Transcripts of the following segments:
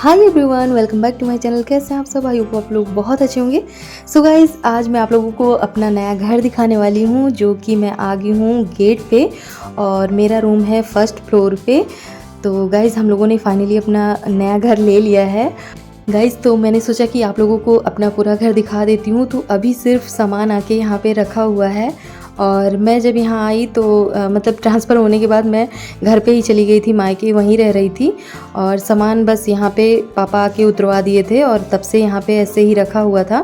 Hi everyone, welcome back to my channel. कैसे हैं आप सब? आई होप आप लोग बहुत अच्छे होंगे। सो गाइज़, आज मैं आप लोगों को अपना नया घर दिखाने वाली हूँ, जो कि मैं आ गई हूँ गेट पे और मेरा रूम है फर्स्ट फ्लोर पे। तो गाइज़, हम लोगों ने फाइनली अपना नया घर ले लिया है। गाइज़, तो मैंने सोचा कि आप लोगों को अपना पूरा घर दिखा देती हूँ। तो अभी सिर्फ सामान आके यहाँ पे रखा हुआ है और मैं जब यहाँ आई तो मतलब ट्रांसफ़र होने के बाद मैं घर पे ही चली गई थी, मायके वहीं रह रही थी और सामान बस यहाँ पे पापा आके उतरवा दिए थे और तब से यहाँ पे ऐसे ही रखा हुआ था।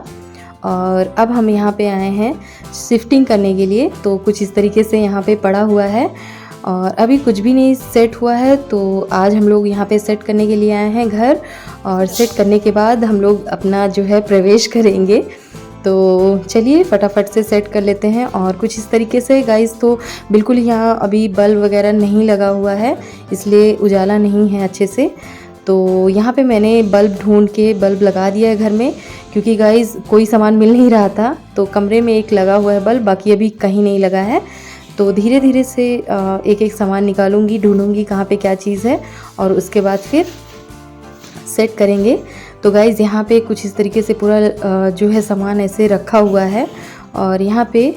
और अब हम यहाँ पे आए हैं शिफ्टिंग करने के लिए। तो कुछ इस तरीके से यहाँ पे पड़ा हुआ है और अभी कुछ भी नहीं सेट हुआ है। तो आज हम लोग यहाँ पे सेट करने के लिए आए हैं घर, और सेट करने के बाद हम लोग अपना जो है प्रवेश करेंगे। तो चलिए फटाफट से सेट कर लेते हैं। और कुछ इस तरीके से गाइस, तो बिल्कुल यहाँ अभी बल्ब वगैरह नहीं लगा हुआ है, इसलिए उजाला नहीं है अच्छे से। तो यहाँ पे मैंने बल्ब ढूंढ के बल्ब लगा दिया है घर में, क्योंकि गाइस कोई सामान मिल नहीं रहा था। तो कमरे में एक लगा हुआ है बल्ब, बाकी अभी कहीं नहीं लगा है। तो धीरे धीरे से एक एक सामान निकालूंगी, ढूंढूंगी कहाँ पे क्या चीज़ है और उसके बाद फिर सेट करेंगे। तो गाइज़, यहाँ पे कुछ इस तरीके से पूरा जो है सामान ऐसे रखा हुआ है। और यहाँ पे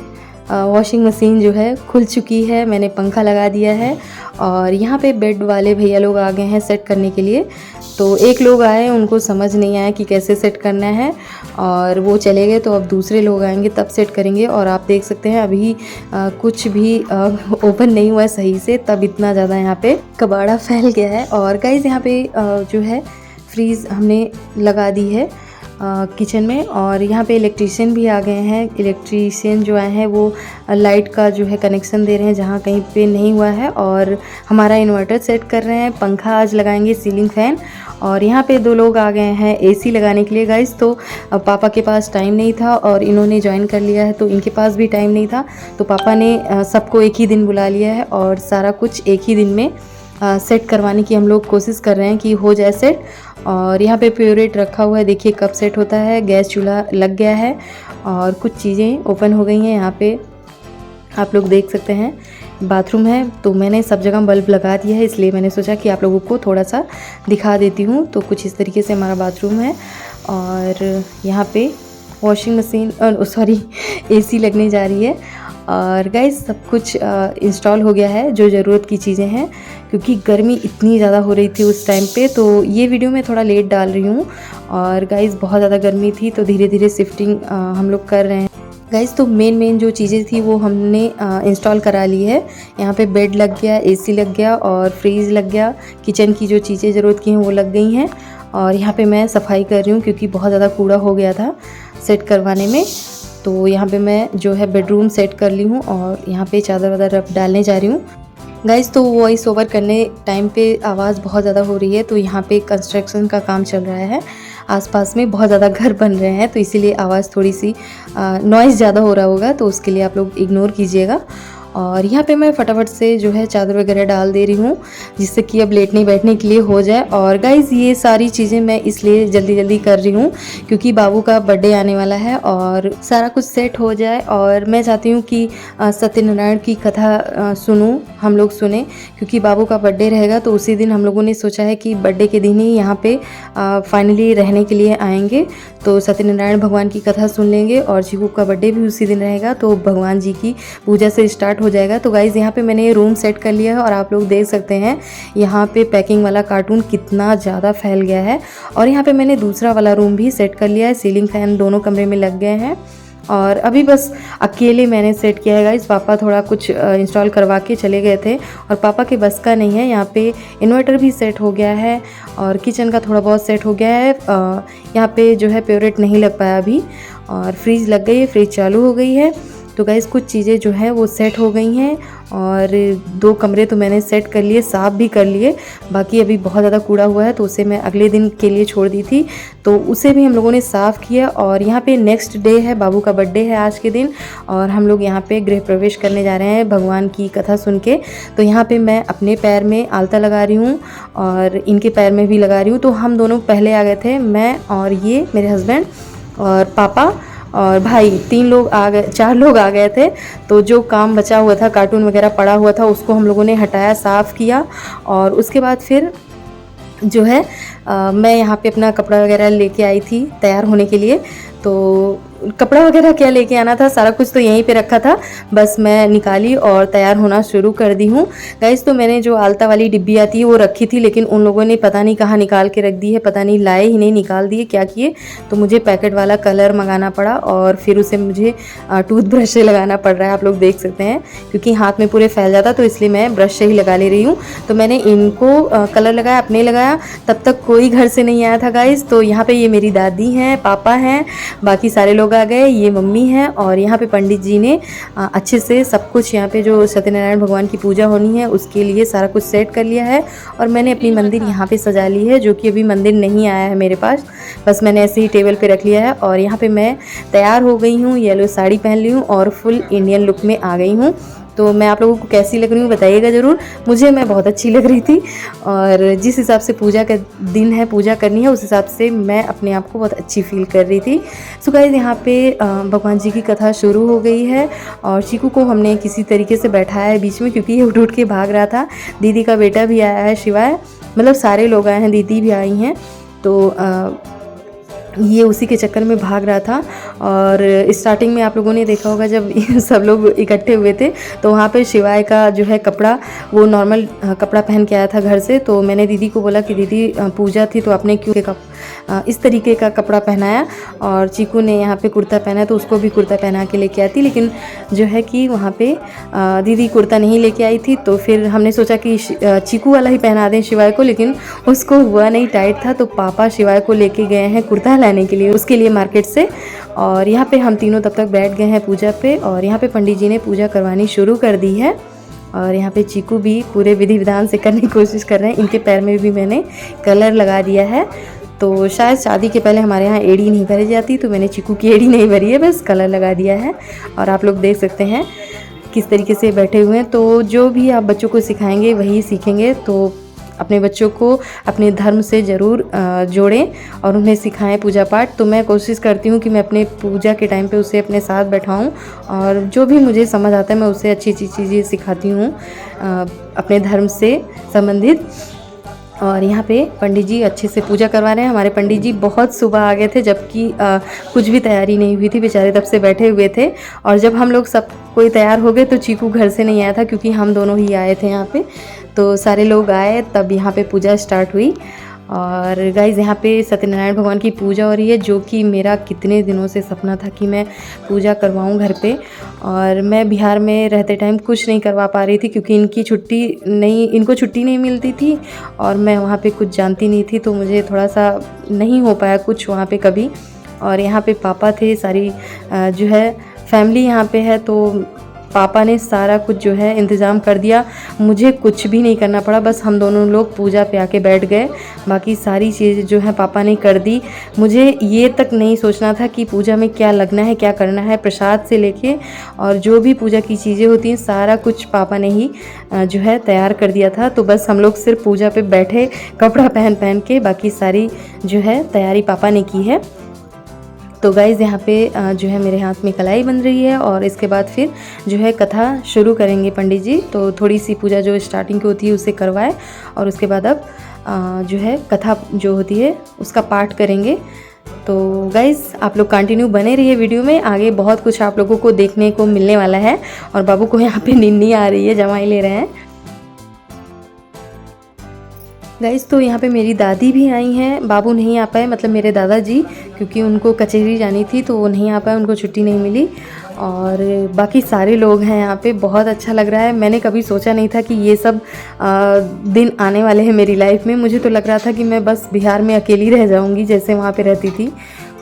वॉशिंग मशीन जो है खुल चुकी है, मैंने पंखा लगा दिया है। और यहाँ पे बेड वाले भैया लोग आ गए हैं सेट करने के लिए। तो एक लोग आए, उनको समझ नहीं आया कि कैसे सेट करना है और वो चले गए। तो अब दूसरे लोग आएंगे तब सेट करेंगे। और आप देख सकते हैं अभी कुछ भी ओपन नहीं हुआ है सही से, तब इतना ज़्यादा यहाँ पे कबाड़ा फैल गया है। और गाइज़, यहाँ पे जो है फ्रीज़ हमने लगा दी है किचन में। और यहाँ पे इलेक्ट्रीशियन भी आ गए हैं। इलेक्ट्रीशियन जो आए हैं वो लाइट का जो है कनेक्शन दे रहे हैं जहाँ कहीं पे नहीं हुआ है, और हमारा इन्वर्टर सेट कर रहे हैं। पंखा आज लगाएंगे, सीलिंग फ़ैन। और यहाँ पे दो लोग आ गए हैं एसी लगाने के लिए गाइस। तो पापा के पास टाइम नहीं था और इन्होंने ज्वाइन कर लिया है, तो इनके पास भी टाइम नहीं था। तो पापा ने सबको एक ही दिन बुला लिया है और सारा कुछ एक ही दिन में सेट करवाने की हम लोग कोशिश कर रहे हैं कि हो जाए सेट। और यहाँ पे प्योरेट रखा हुआ है, देखिए कब सेट होता है। गैस चूल्हा लग गया है और कुछ चीज़ें ओपन हो गई हैं। यहाँ पे आप लोग देख सकते हैं बाथरूम है। तो मैंने सब जगह बल्ब लगा दिया है, इसलिए मैंने सोचा कि आप लोगों को थोड़ा सा दिखा देती हूँ। तो कुछ इस तरीके से हमारा बाथरूम है। और यहाँ पे वॉशिंग मशीन सॉरी एसी लगने जा रही है। और गाइस, सब कुछ इंस्टॉल हो गया है जो ज़रूरत की चीज़ें हैं, क्योंकि गर्मी इतनी ज़्यादा हो रही थी उस टाइम पे। तो ये वीडियो मैं थोड़ा लेट डाल रही हूँ। और गाइस, बहुत ज़्यादा गर्मी थी, तो धीरे धीरे शिफ्टिंग हम लोग कर रहे हैं। गाइस, तो मेन जो चीज़ें थी वो हमने इंस्टॉल करा ली है। यहाँ पे बेड लग गया, एसी लग गया और फ्रीज़ लग गया। किचन की जो चीज़ें ज़रूरत की हैं वो लग गई हैं। और यहाँ पे मैं सफाई कर रही हूँ, क्योंकि बहुत ज़्यादा कूड़ा हो गया था सेट करवाने में। तो यहाँ पे मैं जो है बेडरूम सेट कर ली हूँ और यहाँ पे चादर वादर अब डालने जा रही हूँ। गाइस, तो वॉइस ओवर करने टाइम पे आवाज़ बहुत ज़्यादा हो रही है। तो यहाँ पे कंस्ट्रक्शन का काम चल रहा है, आसपास में बहुत ज़्यादा घर बन रहे हैं, तो इसीलिए आवाज़ थोड़ी सी नॉइज़ ज़्यादा हो रहा होगा, तो उसके लिए आप लोग इग्नोर कीजिएगा। और यहाँ पे मैं फटाफट से जो है चादर वगैरह डाल दे रही हूँ, जिससे कि अब लेटने बैठने के लिए हो जाए। और गाइज़, ये सारी चीज़ें मैं इसलिए जल्दी जल्दी कर रही हूँ क्योंकि बाबू का बर्थडे आने वाला है और सारा कुछ सेट हो जाए। और मैं चाहती हूँ कि सत्यनारायण की कथा हम लोग सुने, क्योंकि बाबू का बर्थडे रहेगा। तो उसी दिन हम लोगों ने सोचा है कि बर्थडे के दिन ही यहाँ पे फाइनली रहने के लिए आएंगे। तो सत्यनारायण भगवान की कथा सुन लेंगे और जीवू का बर्थडे भी उसी दिन रहेगा, तो भगवान जी की पूजा से स्टार्ट हो जाएगा। तो गाइज़, यहाँ पे मैंने ये रूम सेट कर लिया है और आप लोग देख सकते हैं यहाँ पे पैकिंग वाला कार्टून कितना ज़्यादा फैल गया है। और यहाँ पे मैंने दूसरा वाला रूम भी सेट कर लिया है, सीलिंग फैन दोनों कमरे में लग गए हैं। और अभी बस अकेले मैंने सेट किया है गाइज़। पापा थोड़ा कुछ इंस्टॉल करवा के चले गए थे और पापा के बस का नहीं है। यहाँ पे इन्वर्टर भी सेट हो गया है और किचन का थोड़ा बहुत सेट हो गया है। यहाँ पे जो है प्योरेट नहीं लग पाया अभी। और फ्रीज लग गई है, फ्रीज चालू हो गई है। तो गाइज़, कुछ चीज़ें जो है वो सेट हो गई हैं। और 2 कमरे तो मैंने सेट कर लिए, साफ़ भी कर लिए। बाकी अभी बहुत ज़्यादा कूड़ा हुआ है, तो उसे मैं अगले दिन के लिए छोड़ दी थी, तो उसे भी हम लोगों ने साफ़ किया। और यहाँ पे नेक्स्ट डे है, बाबू का बर्थडे है आज के दिन, और हम लोग यहाँ पे गृह प्रवेश करने जा रहे हैं भगवान की कथा सुन के। तो यहाँ पे मैं अपने पैर में आलता लगा रही हूँ और इनके पैर में भी लगा रही हूँ। तो हम दोनों पहले आ गए थे, मैं और ये मेरे हस्बैंड और पापा और भाई, 4 लोग आ गए थे। तो जो काम बचा हुआ था, कार्टून वगैरह पड़ा हुआ था, उसको हम लोगों ने हटाया, साफ़ किया। और उसके बाद फिर जो है मैं यहाँ पे अपना कपड़ा वगैरह लेके आई थी तैयार होने के लिए। तो कपड़ा वगैरह क्या लेके आना था, सारा कुछ तो यहीं पे रखा था, बस मैं निकाली और तैयार होना शुरू कर दी हूँ। गाइस तो मैंने जो आलता वाली डिब्बी आती है वो रखी थी, लेकिन उन लोगों ने पता नहीं कहाँ निकाल के रख दी है, पता नहीं लाए ही नहीं, निकाल दिए क्या किए। तो मुझे पैकेट वाला कलर मंगाना पड़ा और फिर उसे मुझे टूथब्रश से लगाना पड़ रहा है, आप लोग देख सकते हैं, क्योंकि हाथ में पूरे फैल जाता, तो इसलिए मैं ब्रश से ही लगा ले रही हूँ। तो मैंने इनको कलर लगाया, अपने लगाया, तब तक कोई घर से नहीं आया था गाइस। तो यहाँ पे ये मेरी दादी हैं, पापा हैं, बाकी सारे लोग आ गए, ये मम्मी हैं, और यहाँ पे पंडित जी ने अच्छे से सब कुछ, यहाँ पे जो सत्यनारायण भगवान की पूजा होनी है उसके लिए सारा कुछ सेट कर लिया है। और मैंने अपनी मंदिर यहाँ पे सजा ली है, जो कि अभी मंदिर नहीं आया है मेरे पास, बस मैंने ऐसे ही टेबल पे रख लिया है। और यहाँ पे मैं तैयार हो गई हूँ, येलो साड़ी पहन ली हूँ और फुल इंडियन लुक में आ गई हूँ। तो मैं आप लोगों को कैसी लग रही हूँ बताइएगा ज़रूर। मुझे मैं बहुत अच्छी लग रही थी, और जिस हिसाब से पूजा का दिन है, पूजा करनी है, उस हिसाब से मैं अपने आप को बहुत अच्छी फील कर रही थी। सो गाइस यहाँ पे भगवान जी की कथा शुरू हो गई है, और चीकू को हमने किसी तरीके से बैठाया है बीच में, क्योंकि ये उठ उठ के भाग रहा था। दीदी का बेटा भी आया है शिवाय, मतलब सारे लोग आए हैं, दीदी भी आई हैं, तो ये उसी के चक्कर में भाग रहा था। और स्टार्टिंग में आप लोगों ने देखा होगा जब सब लोग इकट्ठे हुए थे, तो वहाँ पे शिवाय का जो है कपड़ा, वो नॉर्मल कपड़ा पहन के आया था घर से। तो मैंने दीदी को बोला कि दीदी पूजा थी तो आपने क्यों इस तरीके का कपड़ा पहनाया, और चीकू ने यहाँ पे कुर्ता पहना तो उसको भी कुर्ता पहना के लेके आती, लेकिन जो है कि वहाँ पे दीदी कुर्ता नहीं लेके आई थी। तो फिर हमने सोचा कि चीकू वाला ही पहना दें शिवाय को, लेकिन उसको हुआ नहीं, टाइट था। तो पापा शिवाय को लेके गए हैं कुर्ता लाने के लिए, उसके लिए मार्केट से। और यहाँ पे हम तीनों तब तक बैठ गए हैं पूजा पे, और यहाँ पे पंडित जी ने पूजा करवानी शुरू कर दी है। और यहाँ पे चीकू भी पूरे विधि विधान से करने की कोशिश कर रहे हैं। इनके पैर में भी मैंने कलर लगा दिया है। तो शायद शादी के पहले हमारे यहाँ एड़ी नहीं भरी जाती, तो मैंने चीकू की एड़ी नहीं भरी है, बस कलर लगा दिया है। और आप लोग देख सकते हैं किस तरीके से बैठे हुए हैं। तो जो भी आप बच्चों को सिखाएंगे वही सीखेंगे, तो अपने बच्चों को अपने धर्म से ज़रूर जोड़ें और उन्हें सिखाएं पूजा पाठ। तो मैं कोशिश करती हूँ कि मैं अपने पूजा के टाइम पे उसे अपने साथ बैठाऊँ, और जो भी मुझे समझ आता है मैं उसे अच्छी अच्छी चीज़ें सिखाती हूँ अपने धर्म से संबंधित। और यहाँ पे पंडित जी अच्छे से पूजा करवा रहे हैं। हमारे पंडित जी बहुत सुबह आ गए थे, जबकि कुछ भी तैयारी नहीं हुई थी, बेचारे तब से बैठे हुए थे। और जब हम लोग सब कोई तैयार हो गए तो चीकू घर से नहीं आया था, क्योंकि हम दोनों ही आए थे यहाँ पे। तो सारे लोग आए तब यहाँ पे पूजा स्टार्ट हुई। और गाइज़ यहाँ पे सत्यनारायण भगवान की पूजा हो रही है, जो कि मेरा कितने दिनों से सपना था कि मैं पूजा करवाऊँ घर पे। और मैं बिहार में रहते टाइम कुछ नहीं करवा पा रही थी, क्योंकि इनको छुट्टी नहीं मिलती थी, और मैं वहाँ पे कुछ जानती नहीं थी, तो मुझे थोड़ा सा नहीं हो पाया कुछ वहाँ पे कभी। और यहाँ पे पापा थे, सारी जो है फैमिली यहाँ पे है, तो पापा ने सारा कुछ जो है इंतज़ाम कर दिया। मुझे कुछ भी नहीं करना पड़ा, बस हम दोनों लोग पूजा पे आके बैठ गए। बाकी सारी चीज़ें जो है पापा ने कर दी। मुझे ये तक नहीं सोचना था कि पूजा में क्या लगना है, क्या करना है, प्रसाद से लेके और जो भी पूजा की चीज़ें होती हैं सारा कुछ पापा ने ही जो है तैयार कर दिया था। तो बस हम लोग सिर्फ पूजा पे बैठे कपड़ा पहन के, बाकी सारी जो है तैयारी पापा ने की है। तो गाइज़ यहाँ पे जो है मेरे हाथ में कलाई बन रही है, और इसके बाद फिर जो है कथा शुरू करेंगे पंडित जी। तो थोड़ी सी पूजा जो स्टार्टिंग की होती है उसे करवाए, और उसके बाद अब जो है कथा जो होती है उसका पाठ करेंगे। तो गाइज़ आप लोग कंटिन्यू बने रहिए वीडियो में, आगे बहुत कुछ आप लोगों को देखने को मिलने वाला है। और बाबू को यहाँ पे नींद आ रही है, जमाई ले रहे हैं गाइस। तो यहाँ पे मेरी दादी भी आई हैं, बाबू नहीं आ पाए, मतलब मेरे दादाजी, क्योंकि उनको कचहरी जानी थी तो वो नहीं आ पाए, उनको छुट्टी नहीं मिली। और बाकी सारे लोग हैं यहाँ पे, बहुत अच्छा लग रहा है। मैंने कभी सोचा नहीं था कि ये सब दिन आने वाले हैं मेरी लाइफ में। मुझे तो लग रहा था कि मैं बस बिहार में अकेली रह जाऊँगी, जैसे वहाँ पे रहती थी,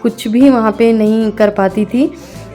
कुछ भी वहाँ पे नहीं कर पाती थी।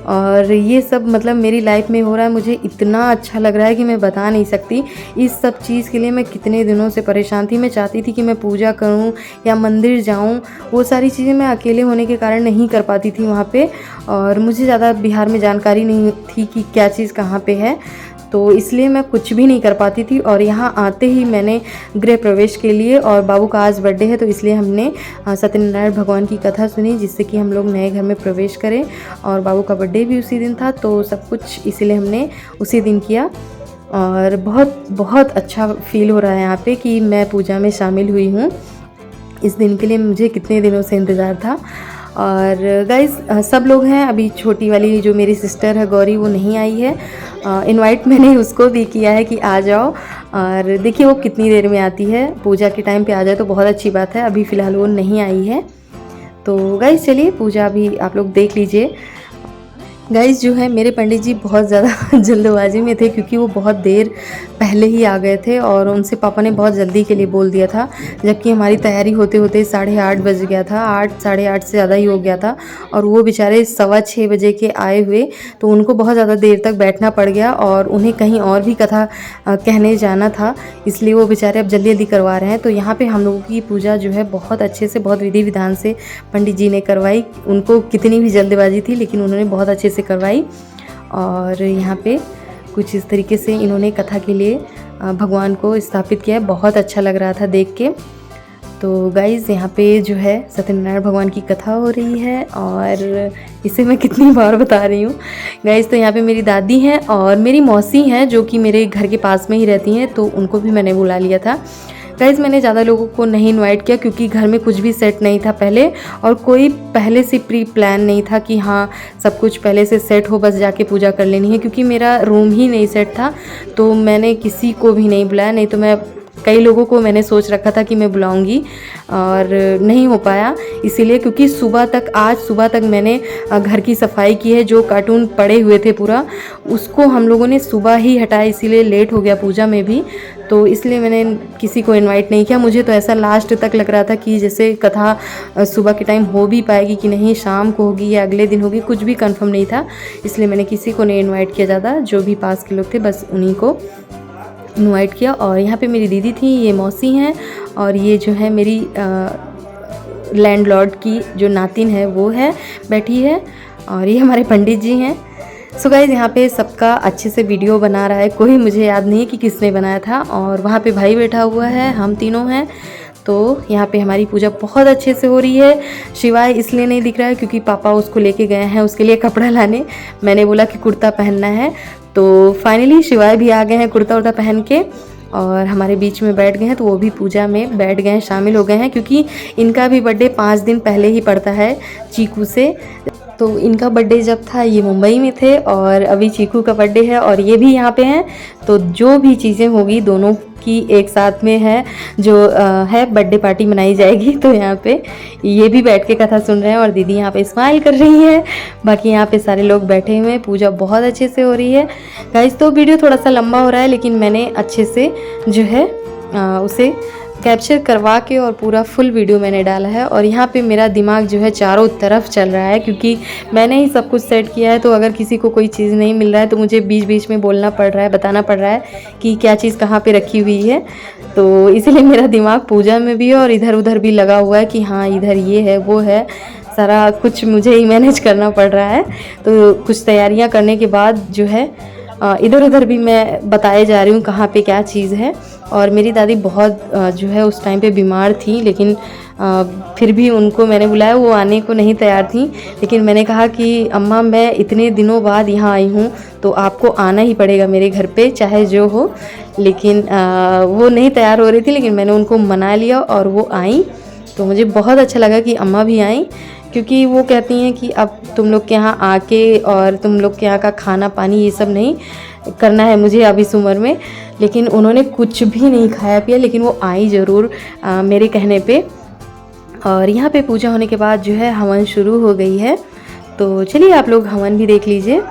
और ये सब मतलब मेरी लाइफ में हो रहा है, मुझे इतना अच्छा लग रहा है कि मैं बता नहीं सकती। इस सब चीज़ के लिए मैं कितने दिनों से परेशान थी। मैं चाहती थी कि मैं पूजा करूं या मंदिर जाऊं, वो सारी चीज़ें मैं अकेले होने के कारण नहीं कर पाती थी वहाँ पे। और मुझे ज़्यादा बिहार में जानकारी नहीं थी कि क्या चीज़ कहाँ पे है, तो इसलिए मैं कुछ भी नहीं कर पाती थी। और यहाँ आते ही मैंने गृह प्रवेश के लिए, और बाबू का आज बर्थडे है तो इसलिए हमने सत्यनारायण भगवान की कथा सुनी, जिससे कि हम लोग नए घर में प्रवेश करें। और बाबू का बर्थडे भी उसी दिन था, तो सब कुछ इसीलिए हमने उसी दिन किया। और बहुत बहुत अच्छा फील हो रहा है यहाँ पे कि मैं पूजा में शामिल हुई हूँ। इस दिन के लिए मुझे कितने दिनों से इंतज़ार था। और गाइज़ सब लोग हैं, अभी छोटी वाली जो मेरी सिस्टर है गौरी वो नहीं आई है। इनवाइट मैंने उसको भी किया है कि आ जाओ, और देखिए वो कितनी देर में आती है। पूजा के टाइम पे आ जाए तो बहुत अच्छी बात है। अभी फ़िलहाल वो नहीं आई है। तो गाइज़ चलिए पूजा भी आप लोग देख लीजिए। गाइज़ जो है मेरे पंडित जी बहुत ज़्यादा जल्दबाजी में थे, क्योंकि वो बहुत देर पहले ही आ गए थे और उनसे पापा ने बहुत जल्दी के लिए बोल दिया था, जबकि हमारी तैयारी होते होते 8:30 बज गया था। 8 साढ़े 8 से ज़्यादा ही हो गया था, और वो बेचारे 6:15 बजे के आए हुए, तो उनको बहुत ज़्यादा देर तक बैठना पड़ गया और उन्हें कहीं और भी कथा कहने जाना था, इसलिए वो बेचारे अब जल्दी जल्दी करवा रहे हैं। तो यहाँ पर हम लोगों की पूजा जो है बहुत अच्छे से, बहुत विधि विधान से पंडित जी ने करवाई। उनको कितनी भी जल्दबाजी थी, लेकिन उन्होंने बहुत अच्छे से करवाई। और यहाँ पे कुछ इस तरीके से इन्होंने कथा के लिए भगवान को स्थापित किया है। बहुत अच्छा लग रहा था देख के। तो गाइज़ यहाँ पे जो है सत्यनारायण भगवान की कथा हो रही है, और इसे मैं कितनी बार बता रही हूँ गाइज़। तो यहाँ पे मेरी दादी हैं और मेरी मौसी हैं जो कि मेरे घर के पास में ही रहती हैं, तो उनको भी मैंने बुला लिया था। गाइज़ मैंने ज़्यादा लोगों को नहीं इनवाइट किया, क्योंकि घर में कुछ भी सेट नहीं था पहले, और कोई पहले से प्री प्लान नहीं था कि हाँ सब कुछ पहले से सेट हो, बस जाके पूजा कर लेनी है। क्योंकि मेरा रूम ही नहीं सेट था, तो मैंने किसी को भी नहीं बुलाया। नहीं तो मैं कई लोगों को मैंने सोच रखा था कि मैं बुलाऊंगी, और नहीं हो पाया इसीलिए, क्योंकि आज सुबह तक मैंने घर की सफाई की है। जो कार्टून पड़े हुए थे पूरा, उसको हम लोगों ने सुबह ही हटाया, इसीलिए लेट हो गया पूजा में भी। तो इसलिए मैंने किसी को इनवाइट नहीं किया। मुझे तो ऐसा लास्ट तक लग रहा था कि जैसे कथा सुबह के टाइम हो भी पाएगी कि नहीं, शाम को होगी या अगले दिन होगी, कुछ भी कंफर्म नहीं था। इसलिए मैंने किसी को नहीं इनवाइट किया ज़्यादा, जो भी पास के लोग थे बस उन्हीं को इनवाइट किया। और यहाँ पे मेरी दीदी थी, ये मौसी हैं, और ये जो है मेरी लैंडलॉर्ड की जो नातिन है वो है, बैठी है, और ये हमारे पंडित जी हैं। सो गाइज़ यहाँ पे सबका अच्छे से वीडियो बना रहा है, कोई मुझे याद नहीं कि किसने बनाया था। और वहाँ पे भाई बैठा हुआ है, हम तीनों हैं। तो यहाँ पे हमारी पूजा बहुत अच्छे से हो रही है। शिवाय इसलिए नहीं दिख रहा है क्योंकि पापा उसको लेके गए हैं उसके लिए कपड़ा लाने। मैंने बोला कि कुर्ता पहनना है, तो फाइनली शिवाय भी आ गए हैं कुर्ता उर्ता पहन के, और हमारे बीच में बैठ गए हैं। तो वो भी पूजा में बैठ गए हैं, शामिल हो गए हैं, क्योंकि इनका भी बर्थडे 5 दिन पहले ही पड़ता है चीकू से। तो इनका बर्थडे जब था ये मुंबई में थे, और अभी चीकू का बर्थडे है और ये भी यहाँ पे हैं। तो जो भी चीज़ें होगी दोनों की एक साथ में है, जो है बर्थडे पार्टी मनाई जाएगी। तो यहाँ पे ये भी बैठ के कथा सुन रहे हैं, और दीदी यहाँ पे स्माइल कर रही है। बाकी यहाँ पे सारे लोग बैठे हुए हैं, पूजा बहुत अच्छे से हो रही है गाइस। तो वीडियो थोड़ा सा लंबा हो रहा है, लेकिन मैंने अच्छे से जो है उसे कैप्चर करवा के और पूरा फुल वीडियो मैंने डाला है। और यहाँ पे मेरा दिमाग जो है चारों तरफ चल रहा है, क्योंकि मैंने ही सब कुछ सेट किया है। तो अगर किसी को कोई चीज़ नहीं मिल रहा है तो मुझे बीच बीच में बोलना पड़ रहा है, बताना पड़ रहा है कि क्या चीज़ कहाँ पे रखी हुई है। तो इसीलिए मेरा दिमाग पूजा में भी है और इधर उधर भी लगा हुआ है कि हाँ इधर ये है वो है, सारा कुछ मुझे ही मैनेज करना पड़ रहा है। तो कुछ तैयारियाँ करने के बाद जो है इधर उधर भी मैं बताए जा रही हूँ कहाँ पे क्या चीज़ है। और मेरी दादी बहुत जो है उस टाइम पे बीमार थी, लेकिन फिर भी उनको मैंने बुलाया, वो आने को नहीं तैयार थी। लेकिन मैंने कहा कि अम्मा मैं इतने दिनों बाद यहाँ आई हूँ तो आपको आना ही पड़ेगा मेरे घर पे, चाहे जो हो। लेकिन वो नहीं तैयार हो रही थी, लेकिन मैंने उनको मना लिया और वो आई। तो मुझे बहुत अच्छा लगा कि अम्मा भी आई, क्योंकि वो कहती हैं कि अब तुम लोग के यहाँ आके और तुम लोग के यहाँ का खाना पानी ये सब नहीं करना है मुझे अब इस उम्र में। लेकिन उन्होंने कुछ भी नहीं खाया पिया, लेकिन वो आई ज़रूर मेरे कहने पे। और यहाँ पे पूजा होने के बाद जो है हवन शुरू हो गई है। तो चलिए आप लोग हवन भी देख लीजिए।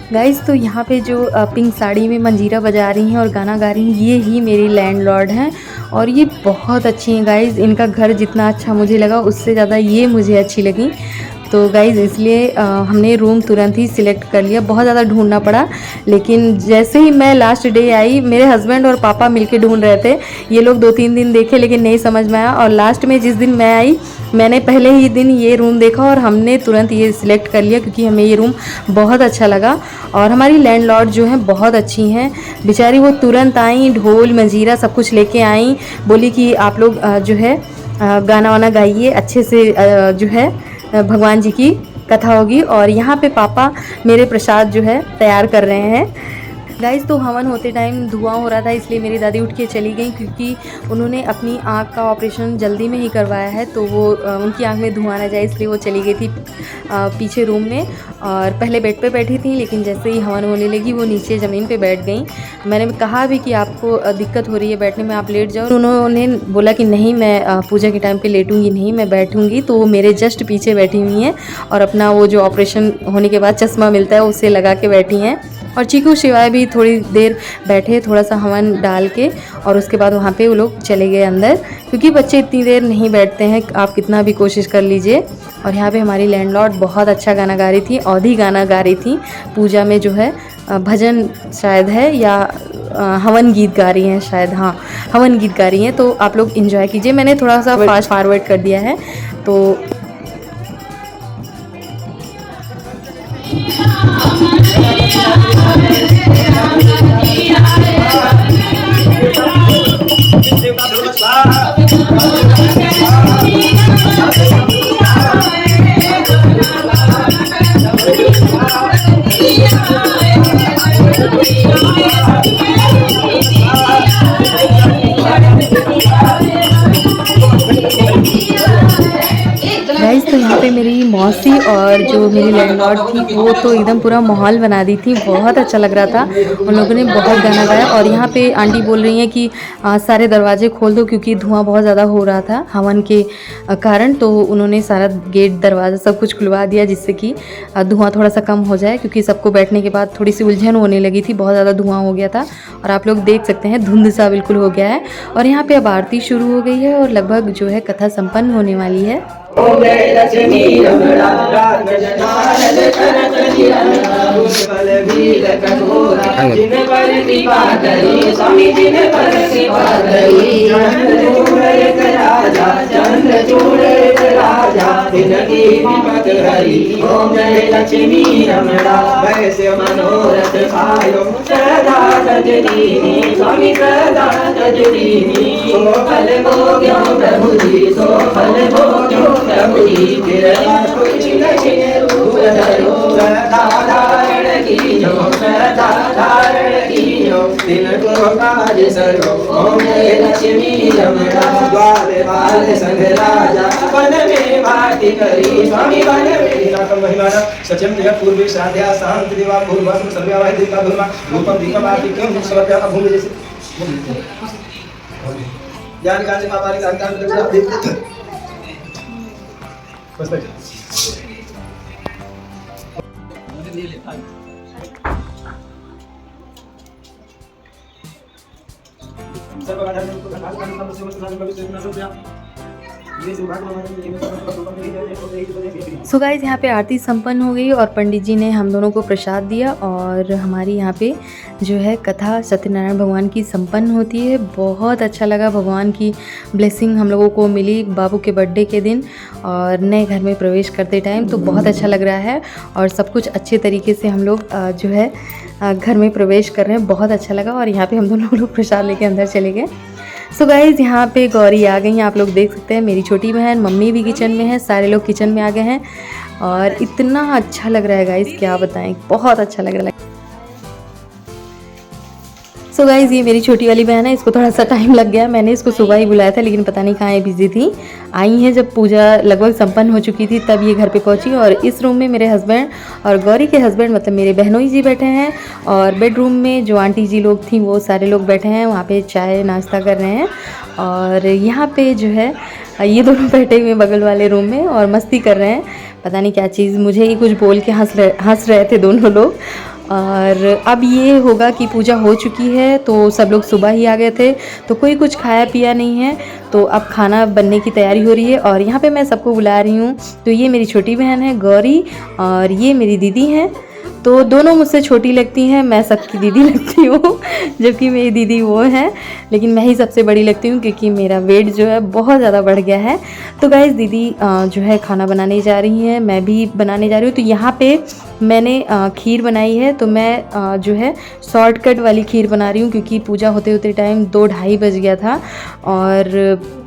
गाइज़ तो यहाँ पे जो पिंक साड़ी में मंजीरा बजा रही हैं और गाना गा रही हैं, ये ही मेरी लैंडलॉर्ड हैं। और ये बहुत अच्छी हैं गाइज़। इनका घर जितना अच्छा मुझे लगा उससे ज़्यादा ये मुझे अच्छी लगी। तो गाइज़ इसलिए हमने रूम तुरंत ही सिलेक्ट कर लिया। बहुत ज़्यादा ढूंढना पड़ा, लेकिन जैसे ही मैं लास्ट डे आई, मेरे हस्बैंड और पापा मिलके ढूंढ रहे थे। ये लोग 2-3 दिन देखे लेकिन नहीं समझ में आया, और लास्ट में जिस दिन मैं आई, मैंने पहले ही दिन ये रूम देखा और हमने तुरंत ये सिलेक्ट कर लिया क्योंकि हमें ये रूम बहुत अच्छा लगा। और हमारी लैंडलॉर्ड जो हैं बहुत अच्छी हैं, बेचारी वो तुरंत आई, ढोल मंजीरा सब कुछ लेके आई, बोली कि आप लोग जो है गाना वाना गाइए, अच्छे से जो है भगवान जी की कथा होगी। और यहाँ पे पापा मेरे प्रसाद जो है तैयार कर रहे हैं। गाइस तो हवन होते टाइम धुआं हो रहा था, इसलिए मेरी दादी उठ के चली गई क्योंकि उन्होंने अपनी आँख का ऑपरेशन जल्दी में ही करवाया है, तो वो उनकी आँख में धुआं ना जाए इसलिए वो चली गई थी पीछे रूम में। और पहले बेड पे बैठी थी, लेकिन जैसे ही हवन होने लगी वो नीचे ज़मीन पे बैठ गई। मैंने कहा भी कि आपको दिक्कत हो रही है बैठने में, आप लेट जाओ। उन्होंने बोला कि नहीं, मैं पूजा के टाइम पे लेटूंगी नहीं, मैं बैठूंगी। तो वो मेरे जस्ट पीछे बैठी हुई हैं और अपना वो जो ऑपरेशन होने के बाद चश्मा मिलता है उसे लगा के बैठी हैं। और चीकू शिवाय भी थोड़ी देर बैठे, थोड़ा सा हवन डाल के, और उसके बाद वहाँ पे वो लोग चले गए अंदर, क्योंकि बच्चे इतनी देर नहीं बैठते हैं, आप कितना भी कोशिश कर लीजिए। और यहाँ पे हमारी लैंडलॉर्ड बहुत अच्छा गाना गा रही थी, अवधी गाना गा रही थी पूजा में, जो है भजन शायद है या हवन गीत गा रही हैं शायद, हाँ हवन गीत गा रही हैं। तो आप लोग इन्जॉय कीजिए। मैंने थोड़ा सा फास्ट फॉरवर्ड कर दिया है तो गाइस तो यहाँ पे मेरी मौसी और जो मेरी लैंडलॉर्ड थी वो तो एकदम पूरा माहौल बना दी थी, बहुत अच्छा लग रहा था। उन लोगों ने बहुत गाना गाया। और यहाँ पे आंटी बोल रही हैं कि सारे दरवाजे खोल दो क्योंकि धुआं बहुत ज़्यादा हो रहा था हवन के कारण। तो उन्होंने सारा गेट दरवाज़ा सब कुछ खुलवा दिया जिससे कि धुआं थोड़ा सा कम हो जाए, क्योंकि सबको बैठने के बाद थोड़ी सी उलझन होने लगी थी, बहुत ज़्यादा धुआं हो गया था। और आप लोग देख सकते हैं धुंध सा बिल्कुल हो गया है। और यहाँ पे अब आरती शुरू हो गई है और लगभग जो है कथा संपन्न होने वाली है। ओम जय लक्ष्मी रमणा नारद करत निरंतर बल भील कठोरा जिन पर कृपा करी स्वामी जिन पर कृपा करी चंद्रचूड़ एक राजा तिनकी विपत हरी। ओम जय लक्ष्मी रमणा वैश्य मनोरथ पायो सदा तजदीनी स्वामी सदा तजदीनी। सो फल भोग्यो प्रभु जी सो फल भोग्यो प्रभु जी तेरा कुछ नहीं रूप धरो सदा धारण कीजो सदा धारण कीजो दिन को काज सरो। ओम जय लक्ष्मी रमणा द्वार बाल संग राजा वन में भाति करी स्वामी वन में नाकम महिमाना सचम जय पूर्वे साध्या शांति देवा पूर्वा सर्वया देवता धर्मा रूपम दीपमाति क्यों सर्वया भूमि जैसे ज्ञान काल में हमारी जानकारी बस बैठ सो गाइस यहाँ पे आरती संपन्न हो गई और पंडित जी ने हम दोनों को प्रसाद दिया। और हमारी यहाँ पे जो है कथा सत्यनारायण भगवान की संपन्न होती है। बहुत अच्छा लगा, भगवान की ब्लेसिंग हम लोगों को मिली बाबू के बर्थडे के दिन और नए घर में प्रवेश करते टाइम, तो बहुत अच्छा लग रहा है। और सब कुछ अच्छे तरीके से हम लोग जो है घर में प्रवेश कर रहे हैं, बहुत अच्छा लगा। और यहाँ पे हम दोनों लोग प्रसाद लेके अंदर चले गए। सो गाइज़ यहाँ पे गौरी आ गई हैं, आप लोग देख सकते हैं। मेरी छोटी बहन, मम्मी भी किचन में है, सारे लोग किचन में आ गए हैं और इतना अच्छा लग रहा है गाइज़, क्या बताएं, बहुत अच्छा लग रहा है। सो गाइज़ ये मेरी छोटी वाली बहन है, इसको थोड़ा सा टाइम लग गया। मैंने इसको सुबह ही बुलाया था लेकिन पता नहीं कहाँ ये बिजी थी। आई हैं जब पूजा लगभग संपन्न हो चुकी थी तब ये घर पे पहुंची। और इस रूम में मेरे हस्बैंड और गौरी के हस्बैंड मतलब मेरे बहनोई जी बैठे हैं। और बेडरूम में जो आंटी जी लोग थी वो सारे लोग बैठे हैं, वहाँ पे चाय नाश्ता कर रहे हैं। और यहाँ पे जो है ये दोनों बैठे हुए बगल वाले रूम में और मस्ती कर रहे हैं, पता नहीं क्या चीज़, मुझे ही कुछ बोल के हंस रहे थे दोनों लोग। और अब ये होगा कि पूजा हो चुकी है तो सब लोग सुबह ही आ गए थे, तो कोई कुछ खाया पिया नहीं है। तो अब खाना बनने की तैयारी हो रही है और यहाँ पे मैं सबको बुला रही हूँ। तो ये मेरी छोटी बहन है गौरी और ये मेरी दीदी हैं। तो दोनों मुझसे छोटी लगती हैं, मैं सबकी दीदी लगती हूँ जबकि मेरी दीदी वो है, लेकिन मैं ही सबसे बड़ी लगती हूँ क्योंकि मेरा वेट जो है बहुत ज़्यादा बढ़ गया है। तो गाइस दीदी जो है खाना बनाने जा रही हैं, मैं भी बनाने जा रही हूँ। तो यहाँ पे मैंने खीर बनाई है, तो मैं जो है शॉर्टकट वाली खीर बना रही हूँ क्योंकि पूजा होते होते टाइम 2-2:30 बज गया था और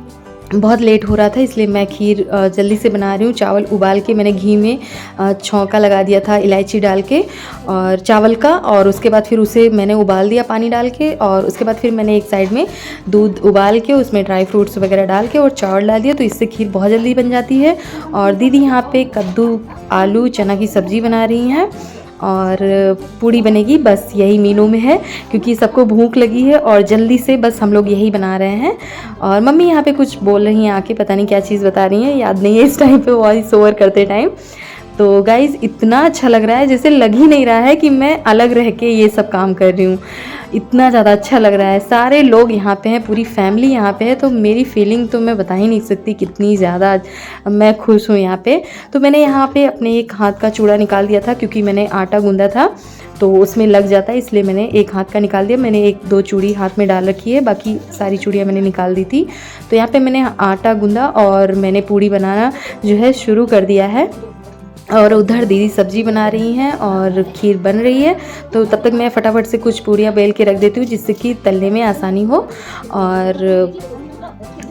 बहुत लेट हो रहा था, इसलिए मैं खीर जल्दी से बना रही हूँ। चावल उबाल के मैंने घी में छौंका लगा दिया था इलायची डाल के और चावल का, और उसके बाद फिर उसे मैंने उबाल दिया पानी डाल के, और उसके बाद फिर मैंने एक साइड में दूध उबाल के उसमें ड्राई फ्रूट्स वगैरह डाल के और चावल डाल दिया। तो इससे खीर बहुत जल्दी बन जाती है। और दीदी यहाँ पे कद्दू आलू चना की सब्ज़ी बना रही हैं और पूड़ी बनेगी, बस यही मीनू में है क्योंकि सबको भूख लगी है और जल्दी से बस हम लोग यही बना रहे हैं। और मम्मी यहाँ पे कुछ बोल रही हैं आके, पता नहीं क्या चीज़ बता रही हैं, याद नहीं है इस टाइम पे वॉइस ओवर करते टाइम। तो गाइज़ इतना अच्छा लग रहा है, जैसे लग ही नहीं रहा है कि मैं अलग रह के ये सब काम कर रही हूँ। इतना ज़्यादा अच्छा लग रहा है, सारे लोग यहाँ पे हैं, पूरी फैमिली यहाँ पे है। तो मेरी फीलिंग तो मैं बता ही नहीं सकती कितनी ज़्यादा मैं खुश हूँ यहाँ पे। तो मैंने यहाँ पे अपने एक हाथ का चूड़ा निकाल दिया था क्योंकि मैंने आटा गूंदा था तो उसमें लग जाता है, इसलिए मैंने एक हाथ का निकाल दिया। मैंने 1-2 चूड़ी हाथ में डाल रखी है, बाकी सारी चूड़ियाँ मैंने निकाल दी थी। तो यहाँ पे मैंने आटा गूंदा और मैंने पूड़ी बनाना जो है शुरू कर दिया है। और उधर दीदी सब्जी बना रही हैं और खीर बन रही है। तो तब तक मैं फटाफट से कुछ पूड़ियाँ बेल के रख देती हूँ जिससे कि तलने में आसानी हो। और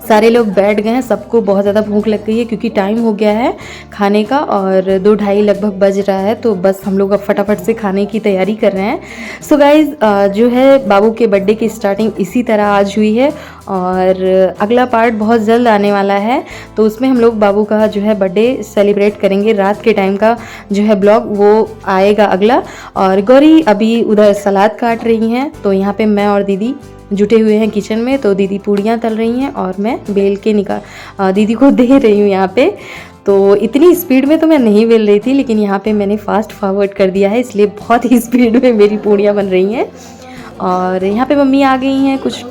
सारे लोग बैठ गए हैं, सबको बहुत ज़्यादा भूख लग गई है क्योंकि टाइम हो गया है खाने का और 2-2:30 लगभग बज रहा है। तो बस हम लोग अब फटाफट से खाने की तैयारी कर रहे हैं। सो गाइज़ जो है बाबू के बर्थडे की स्टार्टिंग इसी तरह आज हुई है और अगला पार्ट बहुत जल्द आने वाला है। तो उसमें हम लोग बाबू का जो है बर्थडे सेलिब्रेट करेंगे, रात के टाइम का जो है ब्लॉग वो आएगा अगला। और गौरी अभी उधर सलाद काट रही हैं, तो यहाँ पे मैं और दीदी जुटे हुए हैं किचन में। तो दीदी पूड़ियाँ तल रही हैं और मैं बेल के दीदी को दे रही हूँ यहाँ पे। तो इतनी स्पीड में तो मैं नहीं बेल रही थी, लेकिन यहाँ पे मैंने फास्ट फॉरवर्ड कर दिया है, इसलिए बहुत ही स्पीड में मेरी पूड़ियाँ बन रही हैं। और यहाँ पे मम्मी आ गई हैं, कुछ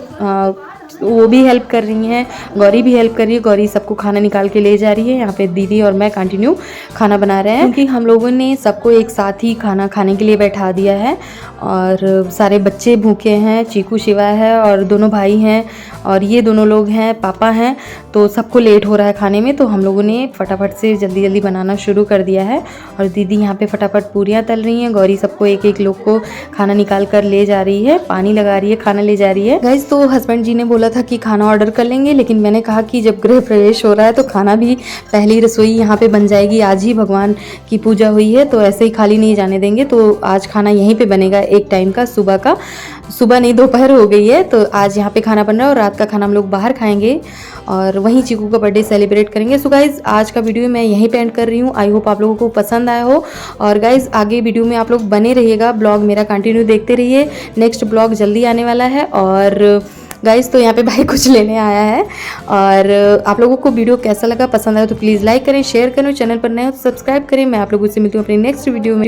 वो भी हेल्प कर रही हैं, गौरी भी हेल्प कर रही है। गौरी सबको खाना निकाल के ले जा रही है। यहाँ पे दीदी और मैं कंटिन्यू खाना बना रहे हैं क्योंकि हम लोगों ने सबको एक साथ ही खाना खाने के लिए बैठा दिया है। और सारे बच्चे भूखे हैं, चीकू शिवा है और दोनों भाई हैं और ये दोनों लोग हैं, पापा हैं। तो सबको लेट हो रहा है खाने में, तो हम लोगों ने फटाफट से जल्दी जल्दी बनाना शुरू कर दिया है। और दीदी यहाँ पे फटाफट पूरियाँ तल रही हैं, गौरी सबको एक एक लोग को खाना निकाल कर ले जा रही है, पानी लगा रही है, खाना ले जा रही है। गाइस तो हस्बैंड जी ने बोला था कि खाना ऑर्डर कर लेंगे, लेकिन मैंने कहा कि जब गृह प्रवेश हो रहा है तो खाना भी, पहली रसोई यहाँ पे बन जाएगी। आज ही भगवान की पूजा हुई है तो ऐसे ही खाली नहीं जाने देंगे। तो आज खाना यहीं पे बनेगा एक टाइम का, सुबह नहीं दोपहर हो गई है। तो आज यहाँ पे खाना बन रहा है और रात का खाना हम लोग बाहर खाएंगे और वहीं चीकू का बर्थडे सेलिब्रेट करेंगे। सो गाइज़ आज का वीडियो मैं यहीं पे एंड कर रही हूँ। आई होप आप लोगों को पसंद आया हो। और गाइज़ आगे वीडियो में आप लोग बने रहिएगा, ब्लॉग मेरा कंटिन्यू देखते रहिए, नेक्स्ट ब्लॉग जल्दी आने वाला है। और गाइज़ तो यहाँ पे भाई कुछ लेने आया है। और आप लोगों को वीडियो कैसा लगा, पसंद आया तो प्लीज़ लाइक करें, शेयर करें, चैनल पर नए हो तो सब्सक्राइब करें। मैं आप लोगों से मिलती हूँ अपनी नेक्स्ट वीडियो में।